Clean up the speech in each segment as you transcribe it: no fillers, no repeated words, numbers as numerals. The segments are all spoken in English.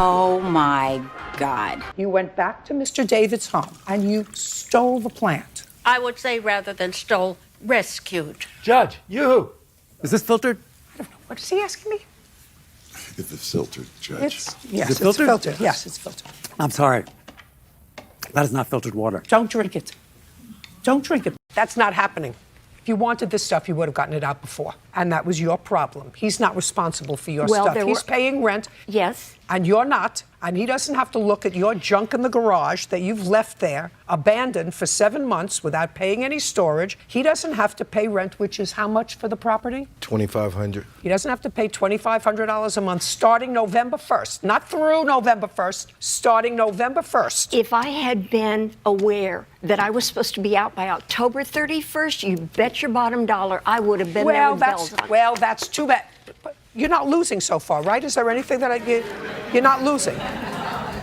Oh my God. You went back to Mr. David's home and you stole the plant. I would say rather than stole, rescued. Judge, you. Is this filtered? I don't know. What is he asking me? If it's filtered, Judge. Yes, Is it filtered? it's filtered. Yes, it's filtered. I'm sorry. That is not filtered water. Don't drink it. Don't drink it. That's not happening. If you wanted this stuff, you would have gotten it out before. And that was your problem. He's not responsible for your stuff. He's paying rent. Yes. And you're not. And he doesn't have to look at your junk in the garage that you've left there, abandoned for 7 months without paying any storage. He doesn't have to pay rent, which is how much for the property? $2,500. He doesn't have to pay $2,500 a month starting November 1st. Not through November 1st, starting November 1st. If I had been aware that I was supposed to be out by October 31st, you bet your bottom dollar I would have been there with bells on. Well, that's too bad. But you're not losing so far, right? Is there anything that you're not losing?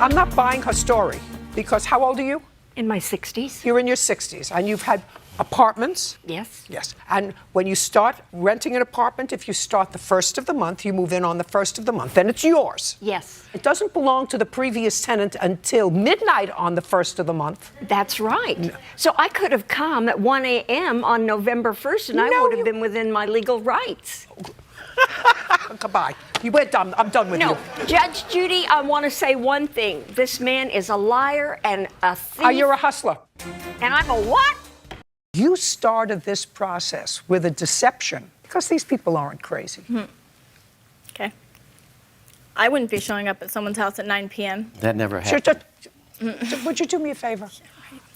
I'm not buying her story because how old are you? In my 60s. You're in your 60s and you've had apartments? Yes. Yes. And when you start renting an apartment, if you start the 1st of the month, you move in on the 1st of the month, then it's yours. Yes. It doesn't belong to the previous tenant until midnight on the 1st of the month. That's right. No. So I could have come at 1 a.m. on November 1st and I would have been within my legal rights. Goodbye. We're done. I'm done with you. No, Judge Judy, I want to say one thing. This man is a liar and a thief. You're a hustler. And I'm a what? You started this process with a deception because these people aren't crazy. Okay. I wouldn't be showing up at someone's house at 9 p.m. That never happened. Would you do me a favor?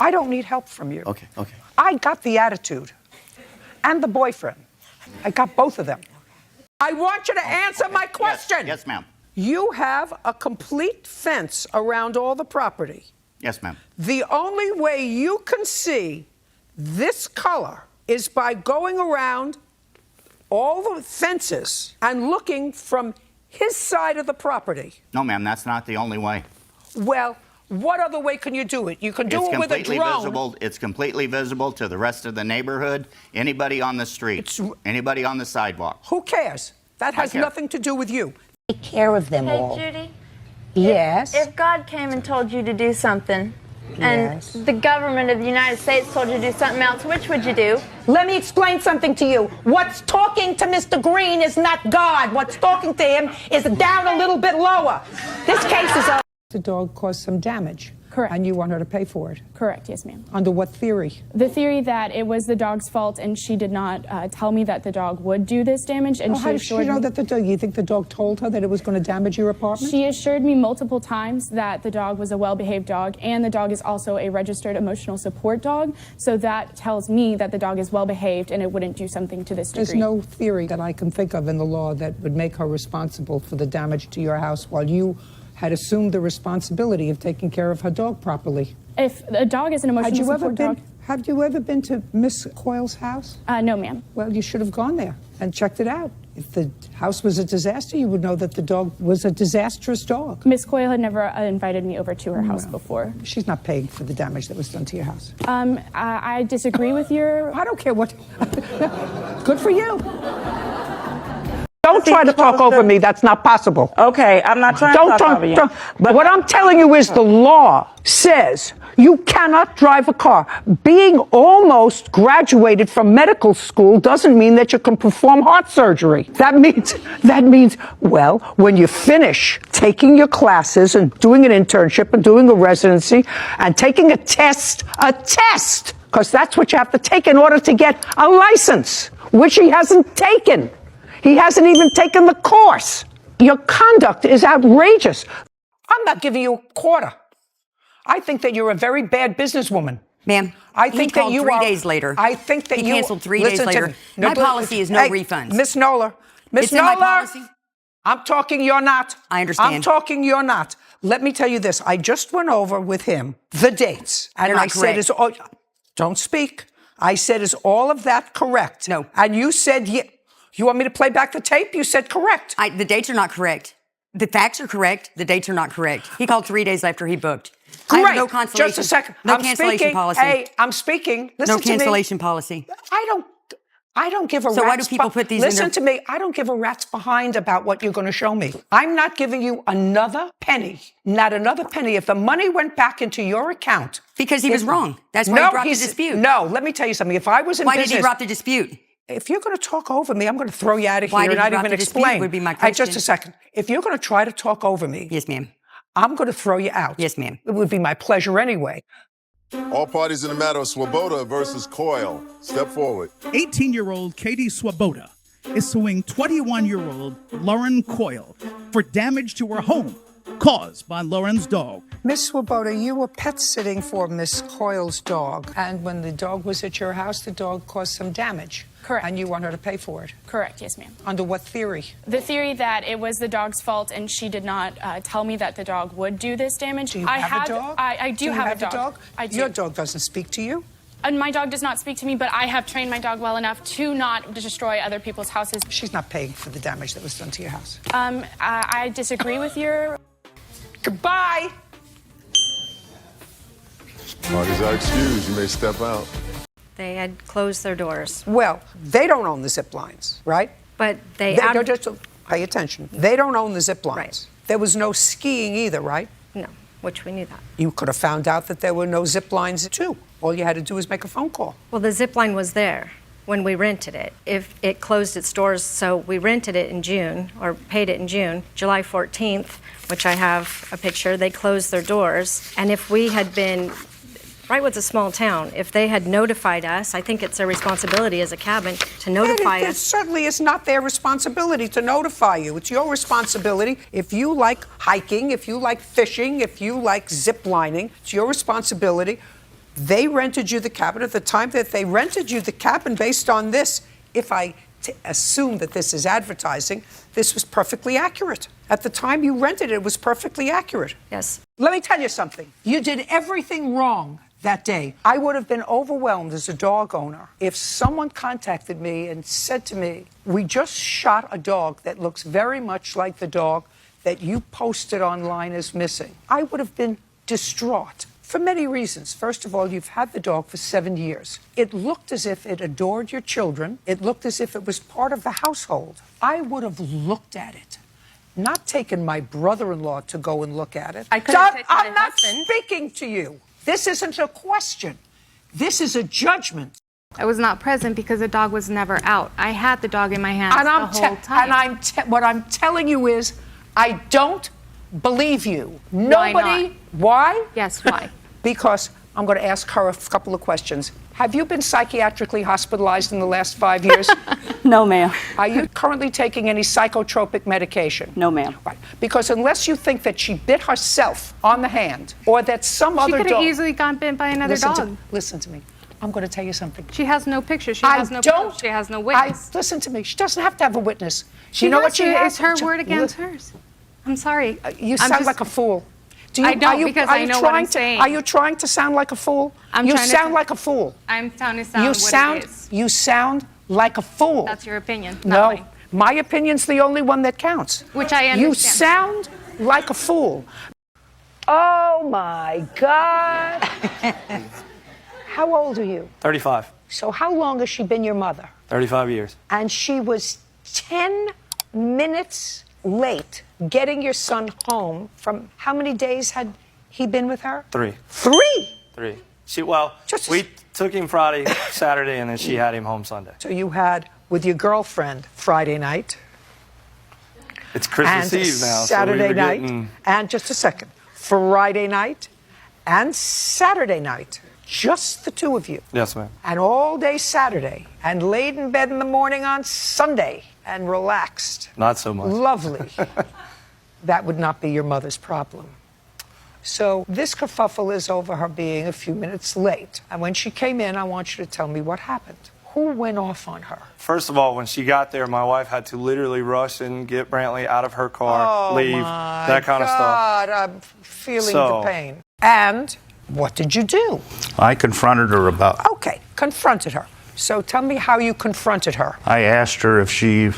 I don't need help from you. Okay. I got the attitude and the boyfriend. I got both of them. I want you to answer my question. Yes, ma'am. You have a complete fence around all the property. Yes, ma'am. The only way you can see this color is by going around all the fences and looking from his side of the property. No, ma'am, that's not the only way. Well, what other way can you do it? You can do it with a drone. It's completely visible to the rest of the neighborhood, anybody on the street, anybody on the sidewalk. Who cares? That has nothing to do with you. Take care of them all. Hey, Judy. Yes. If God came and told you to do something, and the government of the United States told you to do something else, which would you do? Let me explain something to you. What's talking to Mr. Green is not God. What's talking to him is down a little bit lower. This case is The dog caused some damage. Correct. And you want her to pay for it. Correct, yes, ma'am. Under what theory? The theory that it was the dog's fault and she did not tell me that the dog would do this damage. And how does she know that the dog, you think the dog told her that it was going to damage your apartment? She assured me multiple times that the dog was a well-behaved dog, and the dog is also a registered emotional support dog. So that tells me that the dog is well-behaved and it wouldn't do something to this degree. There's no theory that I can think of in the law that would make her responsible for the damage to your house while you had assumed the responsibility of taking care of her dog properly. If a dog is an emotional support dog... Have you ever been to Miss Coyle's house? No, ma'am. Well, you should have gone there and checked it out. If the house was a disaster, you would know that the dog was a disastrous dog. Miss Coyle had never invited me over to her house before. She's not paying for the damage that was done to your house. I disagree with your... I don't care what... Good for you. Don't try to talk over me. That's not possible. Okay, I'm not trying to talk over you. But what I'm telling you is the law says you cannot drive a car. Being almost graduated from medical school doesn't mean that you can perform heart surgery. That means, well, when you finish taking your classes and doing an internship and doing a residency and taking a test, because that's what you have to take in order to get a license, which he hasn't taken. He hasn't even taken the course. Your conduct is outrageous. I'm not giving you a quarter. I think that you're a very bad businesswoman. Ma'am, I think that you 3 days later. I think that he you canceled 3 days later. My policy is no refunds. Miss Nola. It's in my policy. I'm talking, you're not. I understand. I'm talking, you're not. Let me tell you this. I just went over with him the dates. And I said, don't speak. I said, is all of that correct? No. And you said, yeah. You want me to play back the tape? You said correct. The dates are not correct. The facts are correct. The dates are not correct. He called 3 days after he booked. Great. I have no cancellation. Just a second. No cancellation policy. Hey, I'm speaking. Listen no to me. cancellation policy. I don't. I don't give a rat's So why do people put these in Listen to me. I don't give a rat's behind about what you're going to show me. I'm not giving you another penny. Not another penny. If the money went back into your account. Because he was wrong. That's why he brought the dispute. No, let me tell you something. If I was in business. Why did he drop the dispute? If you're going to talk over me, I'm going to throw you out of Why here did and he not drop even the dispute explain. would be my question. Just a second. If you're going to try to talk over me. Yes, ma'am. I'm going to throw you out. Yes, ma'am. It would be my pleasure anyway. All parties in the matter of Swoboda versus Coyle. Step forward. 18-year-old Katie Swoboda is suing 21-year-old Lauren Coyle for damage to her home caused by Lauren's dog. Miss Swoboda, you were pet sitting for Miss Coyle's dog, and when the dog was at your house, the dog caused some damage. Correct. And you want her to pay for it. Correct, yes, ma'am. Under what theory? The theory that it was the dog's fault and she did not tell me that the dog would do this damage. Do you have a dog? I do have a dog. I do. Your dog doesn't speak to you? And my dog does not speak to me, but I have trained my dog well enough to not destroy other people's houses. She's not paying for the damage that was done to your house. I disagree with your... Goodbye. Parties are excused. You may step out. They had closed their doors. Well, they don't own the Ziplines, right? But they don't just pay attention. They don't own the Ziplines. Right. There was no skiing either, right? No, which we knew that. You could have found out that there were no Ziplines too. All you had to do was make a phone call. Well, the Zipline was there when we rented it. If it closed its doors, so we rented it in June, or paid it in June, July 14th, which I have a picture, they closed their doors. And if we had been, Brightwood's a small town, if they had notified us, I think it's their responsibility as a cabin to notify It us. certainly is not their responsibility to notify you. It's your responsibility. If you like hiking, if you like fishing, if you like ziplining, it's your responsibility. They rented you the cabin. At the time that they rented you the cabin, based on this, if I assume that this is advertising, this was perfectly accurate. At the time you rented it, it was perfectly accurate. Yes. Let me tell you something. You did everything wrong that day. I would have been overwhelmed as a dog owner if someone contacted me and said to me, we just shot a dog that looks very much like the dog that you posted online as missing. I would have been distraught. For many reasons. First of all, you've had the dog for 7 years. It looked as if it adored your children. It looked as if it was part of the household. I would have looked at it, not taken my brother-in-law to go and look at it. I'm not speaking to you. This isn't a question. This is a judgment. I was not present because the dog was never out. I had the dog in my hands the whole time. And what I'm telling you is, I don't believe you. Why Nobody. not? Why? Yes, why? Because I'm going to ask her a couple of questions. Have you been psychiatrically hospitalized in the last 5 years? No, ma'am. Are you currently taking any psychotropic medication? No, ma'am. Right. Because unless you think that she bit herself on the hand or that some other She dog... could have easily gotten bit by another dog. Listen to me. I'm going to tell you something. She has no picture. She has no proof. She has no witness. Listen to me. She doesn't have to have a witness. She you know has what she to. has? It's her word against hers. I'm sorry. You sound like a fool. I don't, because I know what I'm saying. Are you trying to sound like a fool? You sound like a fool. I'm trying to sound what it is. You sound like a fool. That's your opinion. No, my opinion's the only one that counts. Which I understand. You sound like a fool. Oh my God. How old are you? 35. So how long has she been your mother? 35 years. And she was 10 minutes late getting your son home from how many days had he been with her? 3. 3? We took him Friday, Saturday, and then she had him home Sunday. So you had with your girlfriend Friday night. It's Christmas Eve now. Saturday so we night. getting... And just a second. Friday night and Saturday night. Just the two of you. Yes, ma'am. And all day Saturday. And laid in bed in the morning on Sunday. And relaxed. Not so much. Lovely. That would not be your mother's problem. So this kerfuffle is over her being a few minutes late. And when she came in, I want you to tell me what happened. Who went off on her? First of all, when she got there, my wife had to literally rush and get Brantley out of her car, leave, that kind of stuff. God, I'm feeling the pain. And what did you do? I confronted her about... Okay, confronted her. So tell me how you confronted her. I asked her if she...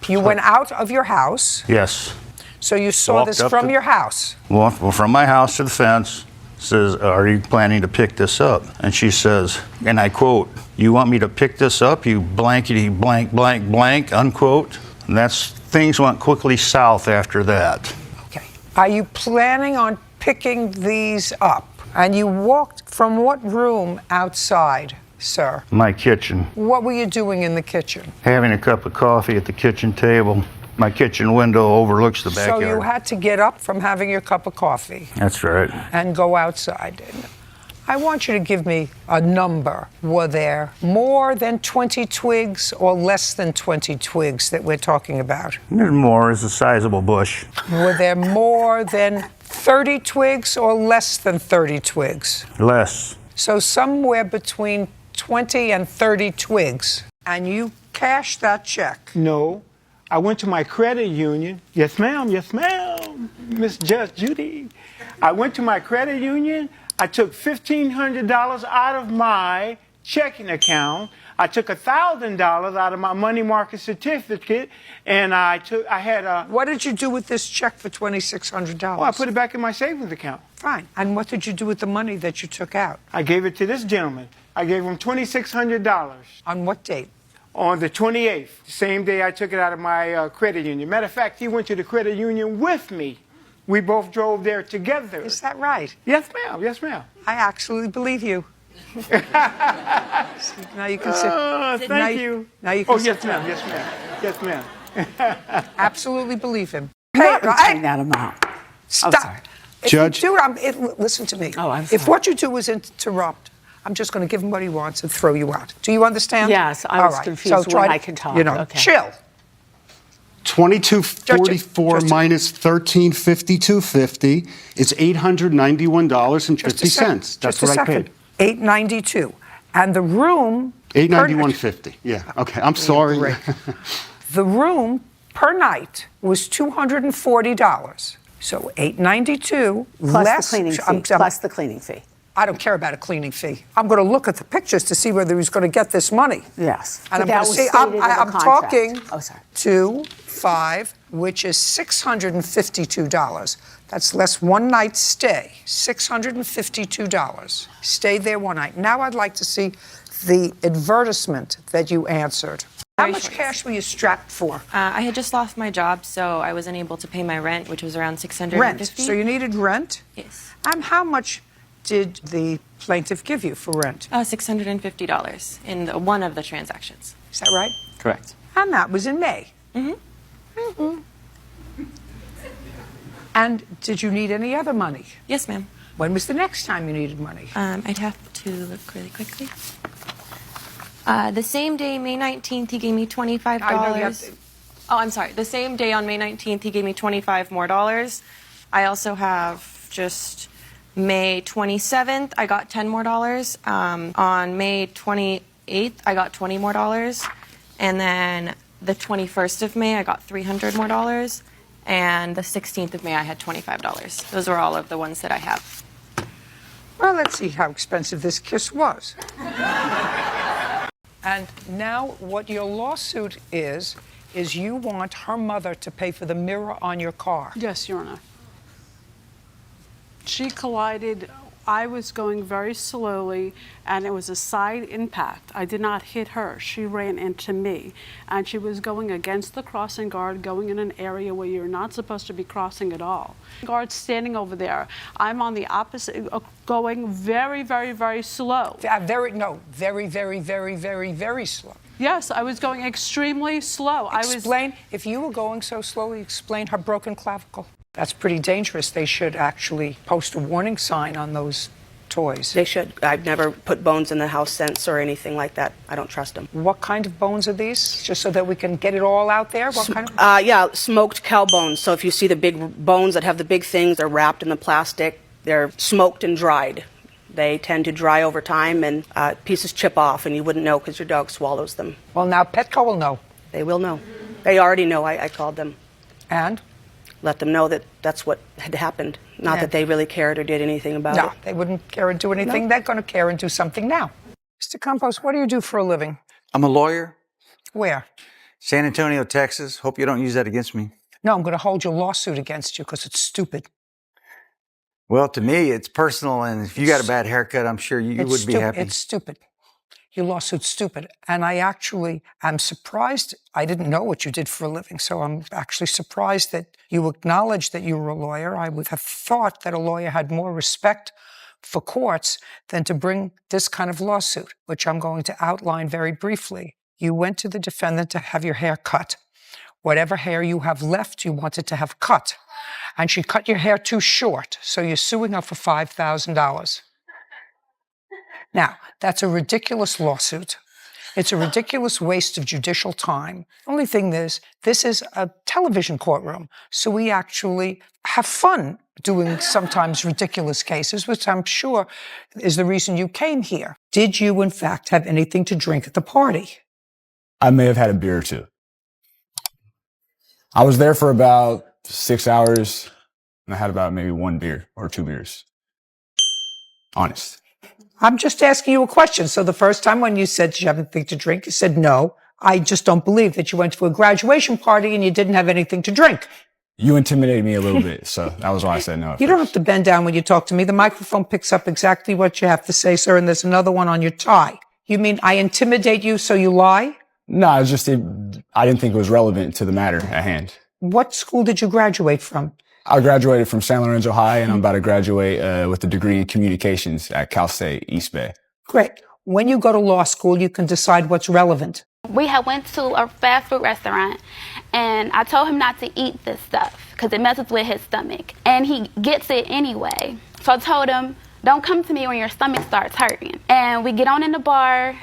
You went out of your house. Yes. So you saw this from your house. Well, from my house to the fence, says, are you planning to pick this up? And she says, and I quote, you want me to pick this up, you blankety blank blank blank, unquote. And things went quickly south after that. Okay. Are you planning on picking these up? And you walked from what room outside, sir? My kitchen. What were you doing in the kitchen? Having a cup of coffee at the kitchen table. My kitchen window overlooks the backyard. So you had to get up from having your cup of coffee. That's right. And go outside. I want you to give me a number. Were there more than 20 twigs or less than 20 twigs that we're talking about? More is a sizable bush. Were there more than 30 twigs or less than 30 twigs? Less. So somewhere between 20 and 30 twigs. And you cashed that check. No. I went to my credit union. Yes, ma'am. Yes, ma'am. Miss Judge Judy. I went to my credit union. I took $1,500 out of my checking account. I took $1,000 out of my money market certificate, and I had a... What did you do with this check for $2,600? Well, I put it back in my savings account. Fine. And what did you do with the money that you took out? I gave it to this gentleman. I gave him $2,600. On what date? On the 28th, the same day I took it out of my credit union. Matter of fact, he went to the credit union with me. We both drove there together. Is that right? Yes, ma'am. Yes, ma'am. I actually believe you. Now you can sit. Thank you. Now you can Oh, sit yes, down. ma'am. Yes, ma'am. Yes, ma'am. Absolutely believe him. Not paying that amount. Stop. I'm sorry. If Judge? you do, listen to me. Oh, I'm If sorry. what you do is interrupt, I'm just going to give him what he wants and throw you out. Do you understand? Yes, I was confused when I could talk. Okay. Chill. 2244 minus 1352.50 is $891.50. That's what I paid. $892. And the room... $891.50. Yeah. Okay. I'm sorry. Great. The room per night was $240. So $892 Plus less... the cleaning fee. Plus the cleaning fee. I don't care about a cleaning fee. I'm going to look at the pictures to see whether he's going to get this money. Yes. And I'm going to see. I'm talking 2, 5, which is $652. That's less one night stay. $652. Stay there one night. Now I'd like to see the advertisement that you answered. How much cash were you strapped for? I had just lost my job, so I wasn't able to pay my rent, which was around $650. Rent. So you needed rent? Yes. How much did the plaintiff give you for rent? $650 in one of the transactions. Is that right? Correct. And that was in May. And did you need any other money? Yes, ma'am. When was the next time you needed money? I'd have to look really quickly. The same day, May 19th, he gave me $25. I know you have to... Oh, I'm sorry. The same day on May 19th, he gave me $25 more. I also have just May 27th, I got $10 more. On May 28th, I got $20 more. And then the 21st of May, I got $300 more. And the 16th of May, I had $25. Those are all of the ones that I have. Well, let's see how expensive this kiss was. And now what your lawsuit is you want her mother to pay for the mirror on your car. Yes, Your Honor. She collided. I was going very slowly, and it was a side impact. I did not hit her. She ran into me, and she was going against the crossing guard, going in an area where you're not supposed to be crossing at all. Guard standing over there. I'm on the opposite, going very, very, very slow. Very, very slow. Yes, I was going extremely slow. Explain, if you were going so slowly, explain her broken clavicle. That's pretty dangerous. They should actually post a warning sign on those toys. They should. I've never put bones in the house since or anything like that. I don't trust them. What kind of bones are these? Just so that we can get it all out there? What kind of? Yeah, smoked cow bones. So if you see the big bones that have the big things, they're wrapped in the plastic. They're smoked and dried. They tend to dry over time, and pieces chip off, and you wouldn't know because your dog swallows them. Well, now Petco will know. They will know. They already know. I called them. And? Let them know that that's what had happened. Not that they really cared or did anything about it. No, they wouldn't care and do anything. No. They're going to care and do something now. Mr. Campos, what do you do for a living? I'm a lawyer. Where? San Antonio, Texas. Hope you don't use that against me. No, I'm going to hold your lawsuit against you because it's stupid. Well, to me, it's personal, and if you got a bad haircut, I'm sure you would be happy. It's stupid. Your lawsuit's stupid. And I actually am surprised. I didn't know what you did for a living, so I'm actually surprised that you acknowledged that you were a lawyer. I would have thought that a lawyer had more respect for courts than to bring this kind of lawsuit, which I'm going to outline very briefly. You went to the defendant to have your hair cut. Whatever hair you have left, you wanted to have cut. And she cut your hair too short, so you're suing her for $5,000. Now, that's a ridiculous lawsuit. It's a ridiculous waste of judicial time. The only thing is, this is a television courtroom, so we actually have fun doing sometimes ridiculous cases, which I'm sure is the reason you came here. Did you, in fact, have anything to drink at the party? I may have had a beer or two. I was there for about 6 hours, and I had about maybe 1 beer or 2 beers. Honest. I'm just asking you a question. So the first time when you said, did you have anything to drink? You said no. I just don't believe that you went to a graduation party and you didn't have anything to drink. You intimidated me a little bit, so that was why I said no. You don't have to bend down when you talk to me. The microphone picks up exactly what you have to say, sir, and there's another one on your tie. You mean I intimidate you so you lie? No, it's just I didn't think it was relevant to the matter at hand. What school did you graduate from? I graduated from San Lorenzo High, and I'm about to graduate with a degree in communications at Cal State East Bay. Great. When you go to law school, you can decide what's relevant. We had went to a fast food restaurant, and I told him not to eat this stuff because it messes with his stomach. And he gets it anyway. So I told him, don't come to me when your stomach starts hurting. And we get on in the bar.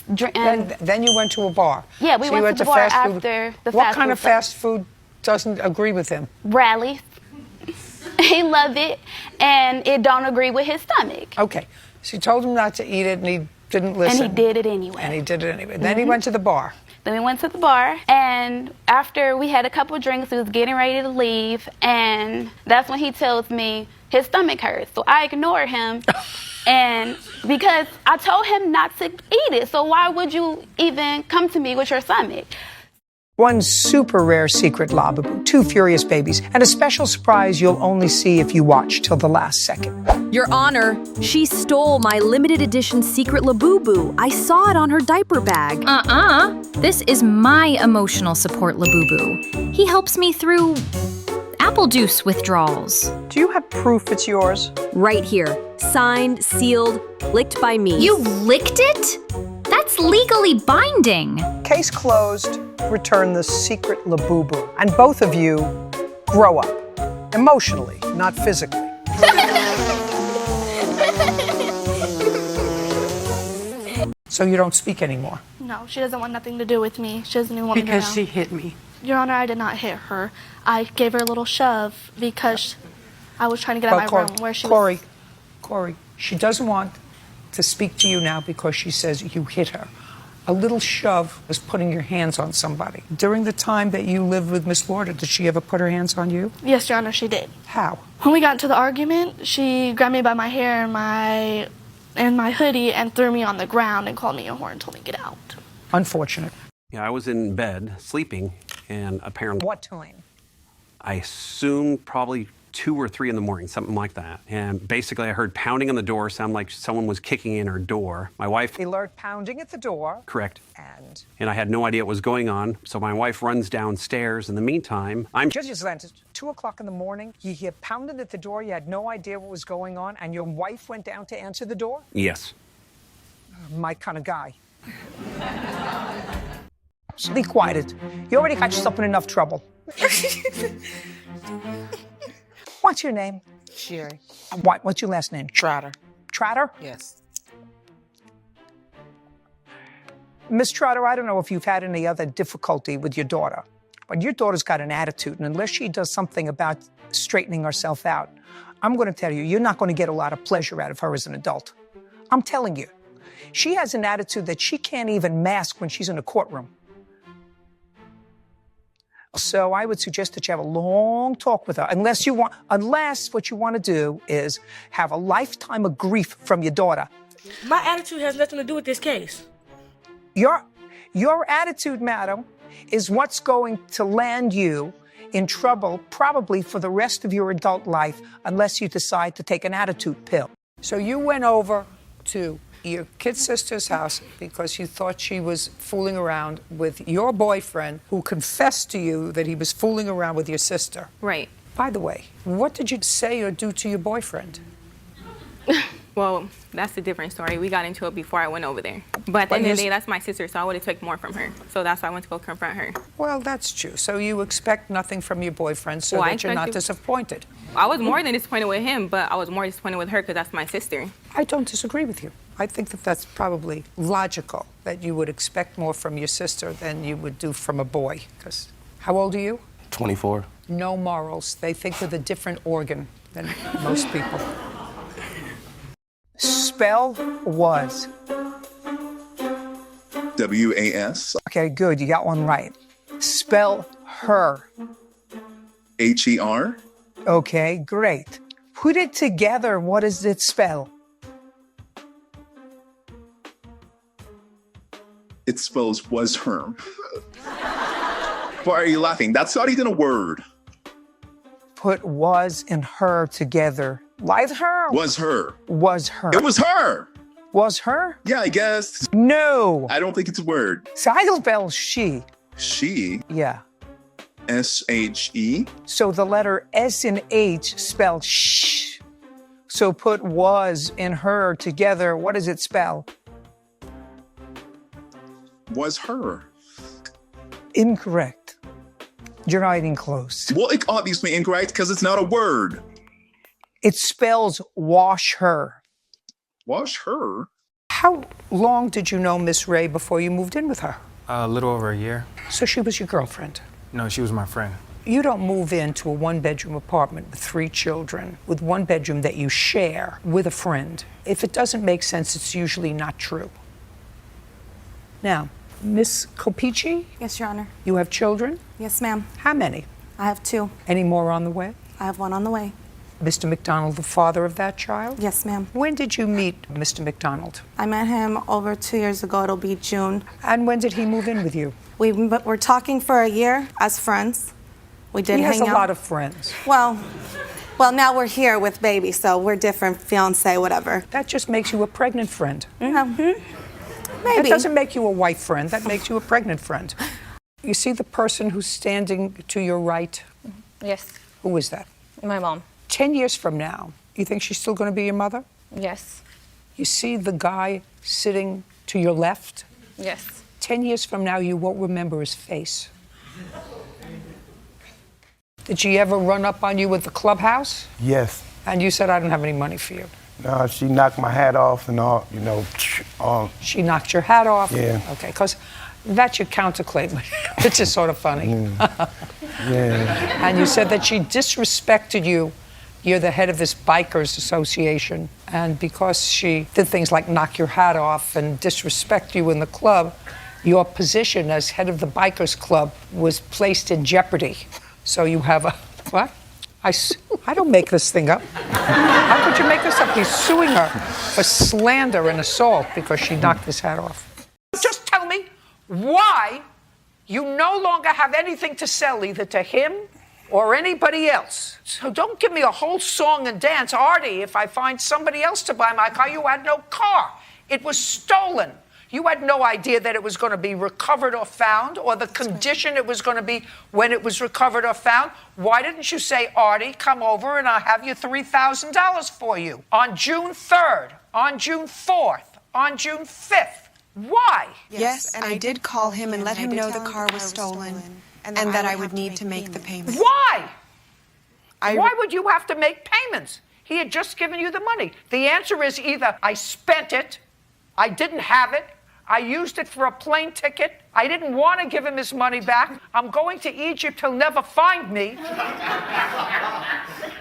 Then you went to a bar. Yeah, we went to the bar after the fast food. What kind of fast food doesn't agree with him? Rallies. He loved it, and it don't agree with his stomach. Okay. So you told him not to eat it, and he didn't listen. And he did it anyway. Then he went to the bar. Then we went to the bar, and after we had a couple of drinks, we was getting ready to leave, and that's when he tells me his stomach hurts. So I ignore him, and because I told him not to eat it, so why would you even come to me with your stomach? One super rare secret Labubu, 2 furious babies, and a special surprise you'll only see if you watch till the last second. Your Honor, she stole my limited edition secret Labubu. I saw it on her diaper bag. This is my emotional support Labubu. He helps me through apple juice withdrawals. Do you have proof it's yours? Right here. Signed, sealed, licked by me. You licked it? That's legally binding. Case closed. Return the secret Labubu. And both of you grow up. Emotionally, not physically. So you don't speak anymore? No, she doesn't want nothing to do with me. She doesn't even want me to know. Because she hit me. Your Honor, I did not hit her. I gave her a little shove because I was trying to get out of my room where she was. Corey, she doesn't want to speak to you now because she says you hit her. A little shove is putting your hands on somebody. During the time that you lived with Miss Lauder, did she ever put her hands on you? Yes, Your Honor, she did. How? When we got into the argument, she grabbed me by my hair and my hoodie and threw me on the ground and called me a whore and told me to get out. Unfortunate. Yeah, I was in bed sleeping, and apparently... What time? I assumed probably 2 or 3 in the morning, something like that. And basically I heard pounding on the door, sound like someone was kicking in her door. My wife... He heard pounding at the door. Correct. And I had no idea what was going on, so my wife runs downstairs. In the meantime, Judge's Land, 2 o'clock in the morning, you hear pounding at the door, you had no idea what was going on, and your wife went down to answer the door? Yes. My kind of guy. So be quieted. You already got yourself in enough trouble. What's your name? Sherry. What's your last name? Trotter. Trotter? Yes. Miss Trotter, I don't know if you've had any other difficulty with your daughter, but your daughter's got an attitude, and unless she does something about straightening herself out, I'm going to tell you, you're not going to get a lot of pleasure out of her as an adult. I'm telling you. She has an attitude that she can't even mask when she's in a courtroom. So I would suggest that you have a long talk with her, unless what you want to do is have a lifetime of grief from your daughter. My attitude has nothing to do with this case. Your attitude, madam, is what's going to land you in trouble probably for the rest of your adult life unless you decide to take an attitude pill. So you went over to your kid sister's house because you thought she was fooling around with your boyfriend, who confessed to you that he was fooling around with your sister. Right. By the way, what did you say or do to your boyfriend? Well, that's a different story. We got into it before I went over there. But at the end of the day, that's my sister, so I would have took more from her. So that's why I went to go confront her. Well, that's true. So you expect nothing from your boyfriend so that you're not disappointed. I was more than disappointed with him, but I was more disappointed with her because that's my sister. I don't disagree with you. I think that that's probably logical, that you would expect more from your sister than you would do from a boy. Because how old are you? 24. No morals. They think with a different organ than most people. Spell was. W-A-S. Okay, good. You got one right. Spell her. H-E-R. Okay, great. Put it together. What does it spell? It spells was her. Why are you laughing? That's not even a word. Put was and her together. Was her? Was her. Was her. It was her. Was her? Yeah, I guess. No. I don't think it's a word. So I spell she. She? Yeah. S-H-E? So the letter S and H spell shh. So put was and her together. What does it spell? Was her. Incorrect. You're not even close. Well, it's obviously incorrect because it's not a word. It spells wash her. Wash her? How long did you know Miss Ray before you moved in with her? A little over a year. So she was your girlfriend? No, she was my friend. You don't move into a one-bedroom apartment with 3 children, with one bedroom that you share with a friend. If it doesn't make sense, it's usually not true. Now, Miss Kopici? Yes, Your Honor. You have children? Yes, ma'am. How many? I have 2. Any more on the way? I have 1 on the way. Mr. McDonald, the father of that child? Yes, ma'am. When did you meet Mr. McDonald? I met him over 2 years ago. It'll be June. And when did he move in with you? We were talking for a year as friends. We did hang out. He has a lot of friends. Well, now we're here with baby, so we're different, fiancé, whatever. That just makes you a pregnant friend. Maybe. That doesn't make you a wife friend. That makes you a pregnant friend. You see the person who's standing to your right? Yes. Who is that? My mom. 10 years from now, you think she's still going to be your mother? Yes. You see the guy sitting to your left? Yes. 10 years from now, you won't remember his face. Did she ever run up on you at the clubhouse? Yes. And you said, I don't have any money for you. No, she knocked my hat off and all, you know. She knocked your hat off? Yeah. Okay, because that's your counterclaim, which is sort of funny. Yeah. And you said that she disrespected you. You're the head of this bikers association, and because she did things like knock your hat off and disrespect you in the club, your position as head of the bikers club was placed in jeopardy. So you have a, what? I don't make this thing up. How could you make this up? He's suing her for slander and assault because she knocked his hat off. Just tell me why you no longer have anything to sell either to him or anybody else. So don't give me a whole song and dance. Artie, if I find somebody else to buy my car, you had no car. It was stolen. You had no idea that it was going to be recovered or found, or the condition it was going to be when it was recovered or found. Why didn't you say, Artie, come over and I'll have you $3,000 for you on June 3rd, on June 4th, on June 5th? Why? Yes, and I did call him and let him know the car was stolen and that I would need to make the payment. Why? Why would you have to make payments? He had just given you the money. The answer is either I spent it, I didn't have it, I used it for a plane ticket, I didn't want to give him his money back, I'm going to Egypt, he'll never find me.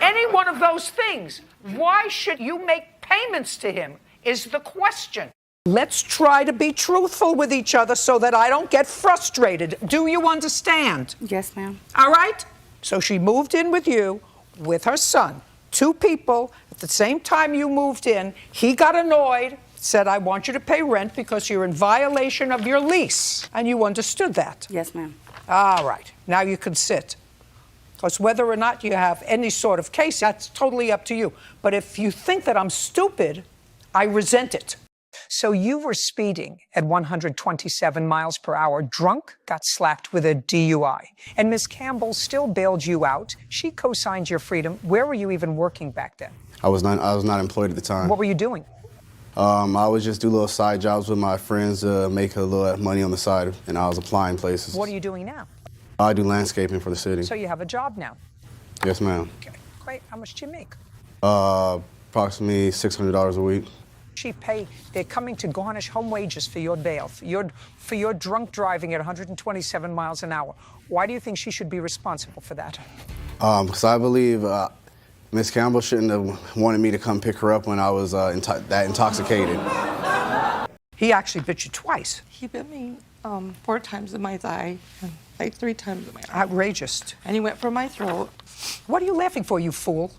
Any one of those things. Why should you make payments to him is the question. Let's try to be truthful with each other so that I don't get frustrated. Do you understand? Yes, ma'am. All right? So she moved in with you, with her son. 2 people, at the same time you moved in, he got annoyed, said, I want you to pay rent because you're in violation of your lease. And you understood that? Yes, ma'am. All right. Now you can sit. Because whether or not you have any sort of case, that's totally up to you. But if you think that I'm stupid, I resent it. So you were speeding at 127 miles per hour, drunk, got slapped with a DUI. And Ms. Campbell still bailed you out. She co-signed your freedom. Where were you even working back then? I was not employed at the time. What were you doing? I would just do little side jobs with my friends to make a little money on the side, and I was applying places. What are you doing now? I do landscaping for the city. So you have a job now? Yes, ma'am. Okay, great. How much do you make? Approximately $600 a week. They're coming to garnish home wages for your bail, for your drunk driving at 127 miles an hour. Why do you think she should be responsible for that? Because I believe Miss Campbell shouldn't have wanted me to come pick her up when I was that intoxicated. He actually bit you twice. He bit me 4 times in my thigh and like 3 times in my arm. Outrageous. And he went for my throat. What are you laughing for, you fool?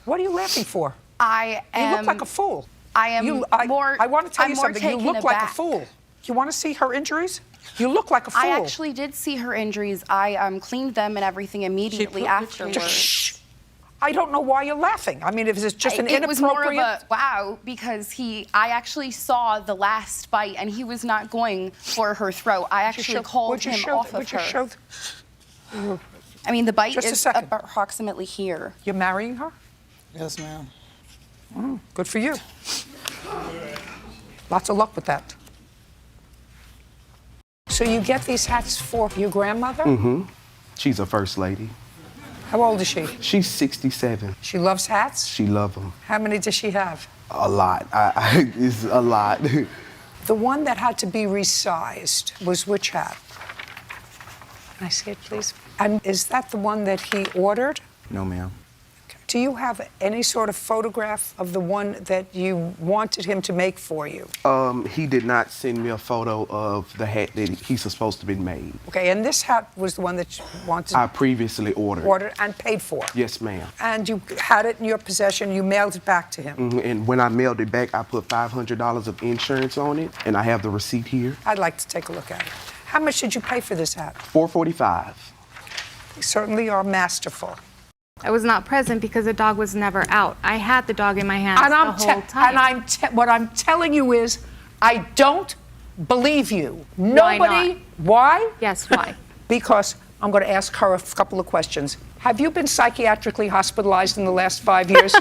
What are you laughing for? You look like a fool. I want to tell you something. You look like a aback. fool. You want to see her injuries? You look like a fool. I actually did see her injuries. I cleaned them and everything immediately afterwards. Shh. I don't know why you're laughing. I mean, if it's just an It was more of inappropriate... a wow, because I actually saw the last bite and he was not going for her throat. I actually called him off of her. I mean, the bite is approximately here. You're marrying her? Yes, ma'am. Good for you. Lots of luck with that. So you get these hats for your grandmother? Mm-hmm. She's a first lady. How old is she? She's 67. She loves hats? She loves them. How many does she have? A lot. It's a lot. The one that had to be resized was which hat? Can I see it, please? And is that the one that he ordered? No, ma'am. Do you have any sort of photograph of the one that you wanted him to make for you? He did not send me a photo of the hat that he's supposed to be made. Okay, and this hat was the one that you wanted? I previously ordered. Ordered and paid for? Yes, ma'am. And you had it in your possession, you mailed it back to him? Mm-hmm. And when I mailed it back, I put $500 of insurance on it, and I have the receipt here. I'd like to take a look at it. How much did you pay for this hat? $445. They certainly are masterful. I was not present because the dog was never out. I had the dog in my hands the whole time. And what I'm telling you is, I don't believe you. Why Nobody. not? Why? Yes, why? Because I'm going to ask her a couple of questions. Have you been psychiatrically hospitalized in the last 5 years?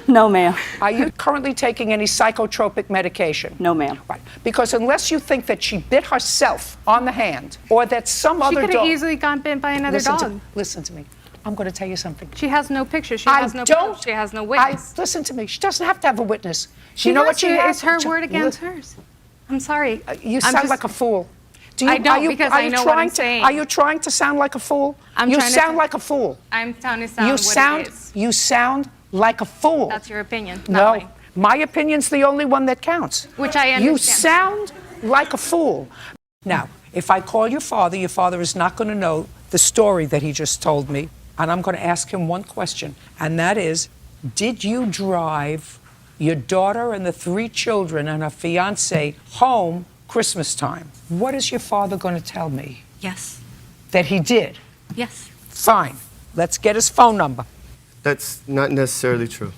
No, ma'am. Are you currently taking any psychotropic medication? No, ma'am. Right. Because unless you think that she bit herself on the hand, or that some other dog... She could have easily gotten bit by another dog. Listen to me. I'm going to tell you something. She has no picture. She has no proof. She has no witness. Listen to me. She doesn't have to have a witness. She you know has what she to. has? It's her word against hers. I'm sorry. You sound like a fool. I don't, because I know what I'm saying. Are you trying to sound like a fool? You sound like a fool. I'm trying to sound what it is. You sound like a fool. That's your opinion. No, my opinion's the only one that counts. Which I understand. You sound like a fool. Now, if I call your father is not going to know the story that he just told me. And I'm going to ask him one question, and that is, did you drive your daughter and the 3 children and her fiancé home Christmas time? What is your father going to tell me? Yes. That he did? Yes. Fine. Let's get his phone number. That's not necessarily true,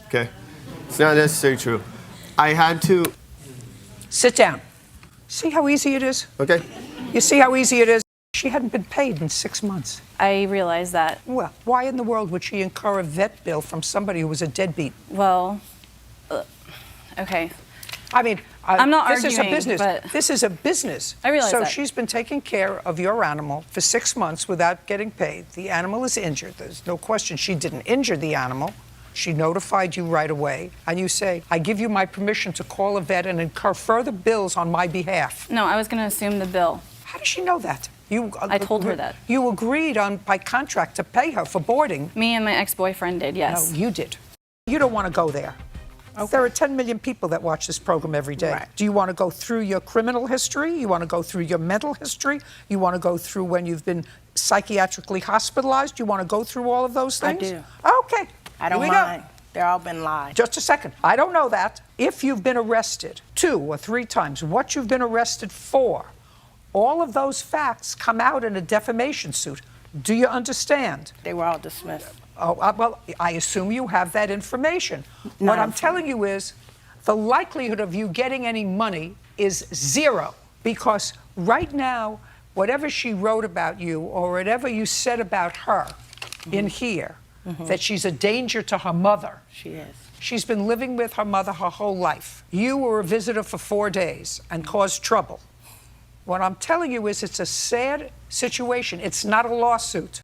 okay? It's not necessarily true. I had to... Sit down. See how easy it is? Okay. You see how easy it is? She hadn't been paid in 6 months. I realize that. Well, why in the world would she incur a vet bill from somebody who was a deadbeat? Well, okay. I mean, I'm not this arguing, is a business. but This is a business. I realize so that. She's been taking care of your animal for 6 months without getting paid. The animal is injured. There's no question she didn't injure the animal. She notified you right away, and you say, I give you my permission to call a vet and incur further bills on my behalf. No, I was going to assume the bill. How does she know that? I told her that. You agreed by contract to pay her for boarding. Me and my ex-boyfriend did, yes. No, you did. You don't want to go there. Okay. There are 10 million people that watch this program every day. Right. Do you want to go through your criminal history? You want to go through your mental history? You want to go through when you've been psychiatrically hospitalized? You want to go through all of those things? I do. Okay. I don't mind. They're all been lied. Just a second. I don't know that. If you've been arrested 2 or 3 times, what you've been arrested for, all of those facts come out in a defamation suit. Do you understand? They were all dismissed. Oh, well, I assume you have that information. What I'm telling you is the likelihood of you getting any money is zero, because right now, whatever she wrote about you or whatever you said about her in here, that she's a danger to her mother. She is. She's been living with her mother her whole life. You were a visitor for 4 days and caused trouble. What I'm telling you is it's a sad situation. It's not a lawsuit.